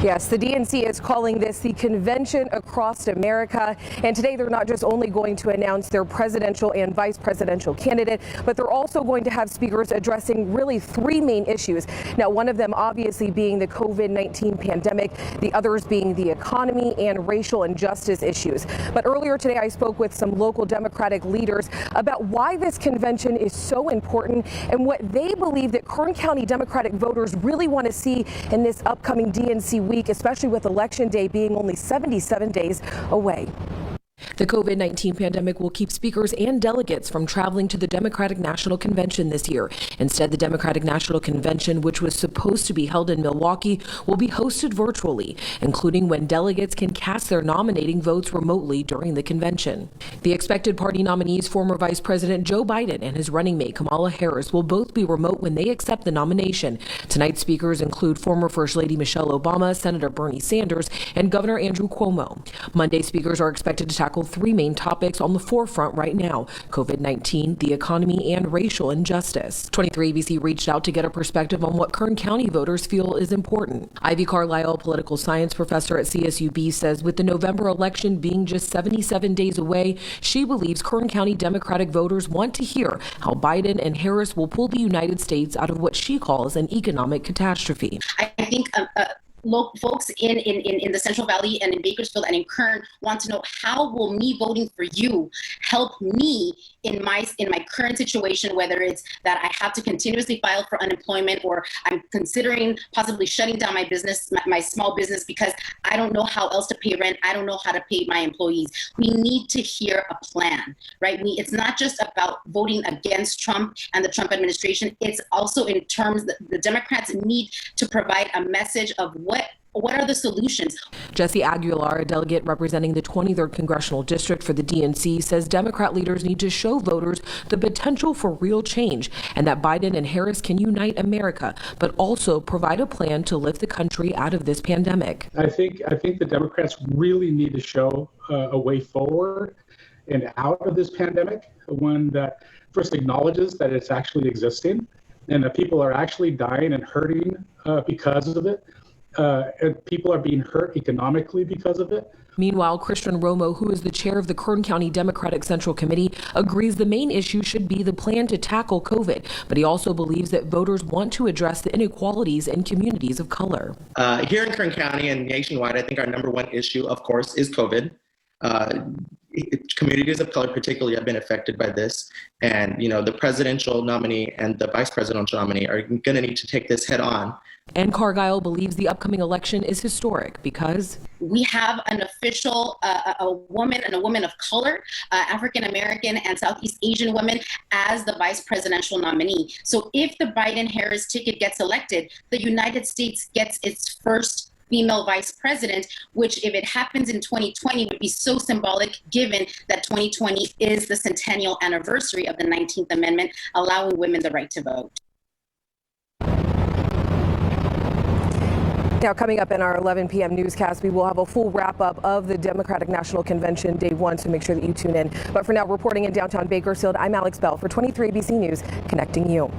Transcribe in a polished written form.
Yes, the DNC is calling this the Convention Across America. And today they're not just only going to announce their presidential and vice presidential candidate, but they're also going to have speakers addressing really three main issues. Now, one of them obviously being the COVID-19 pandemic, the others being the economy and racial injustice issues. But earlier today, I spoke with some local Democratic leaders about why this convention is so important and what they believe that Kern County Democratic voters really want to see in this upcoming DNC week, especially with Election Day being only 77 days away. The COVID-19 pandemic will keep speakers and delegates from traveling to the Democratic National Convention this year. Instead, the Democratic National Convention, which was supposed to be held in Milwaukee, will be hosted virtually, including when delegates can cast their nominating votes remotely during the convention. The expected party nominees, former Vice President Joe Biden and his running mate Kamala Harris, will both be remote when they accept the nomination. Tonight's speakers include former First Lady Michelle Obama, Senator Bernie Sanders, and Governor Andrew Cuomo. Monday, speakers are expected to tackle three main topics on the forefront right now: COVID-19, the economy, and racial injustice. 23 ABC reached out to get a perspective on what Kern County voters feel is important. Ivy Carlisle, political science professor at CSUB, says with the November election being just 77 days away, she believes Kern County Democratic voters want to hear how Biden and Harris will pull the United States out of what she calls an economic catastrophe. I think folks in the Central Valley and in Bakersfield and in Kern want to know, how will me voting for you help me in my current situation, whether it's that I have to continuously file for unemployment, or I'm considering possibly shutting down my business, my small business, because I don't know how else to pay rent. I don't know how to pay my employees. We need to hear a plan, right? It's not just about voting against Trump and the Trump administration. It's also in terms that the Democrats need to provide a message of what are the solutions? Jesse Aguilar, a delegate representing the 23rd Congressional District for the DNC, says Democrat leaders need to show voters the potential for real change and that Biden and Harris can unite America, but also provide a plan to lift the country out of this pandemic. I think the Democrats really need to show a way forward and out of this pandemic, one that first acknowledges that it's actually existing and that people are actually dying and hurting because of it. And people are being hurt economically because of it. Meanwhile, Christian Romo, who is the chair of the Kern County Democratic Central Committee, agrees the main issue should be the plan to tackle COVID, but he also believes that voters want to address the inequalities in communities of color. Here in Kern County and nationwide, I think our number one issue, of course, is COVID. Communities of color particularly have been affected by this, and the presidential nominee and the vice presidential nominee are going to need to take this head on. And Cargile believes the upcoming election is historic because we have an official, a woman of color, African American and Southeast Asian woman as the vice presidential nominee. So if the Biden-Harris ticket gets elected, the United States gets its first female vice president, which if it happens in 2020 would be so symbolic, given that 2020 is the centennial anniversary of the 19th Amendment, allowing women the right to vote. Now, coming up in our 11 p.m. newscast, we will have a full wrap-up of the Democratic National Convention Day 1, so make sure that you tune in. But for now, reporting in downtown Bakersfield, I'm Alex Bell for 23 ABC News, connecting you.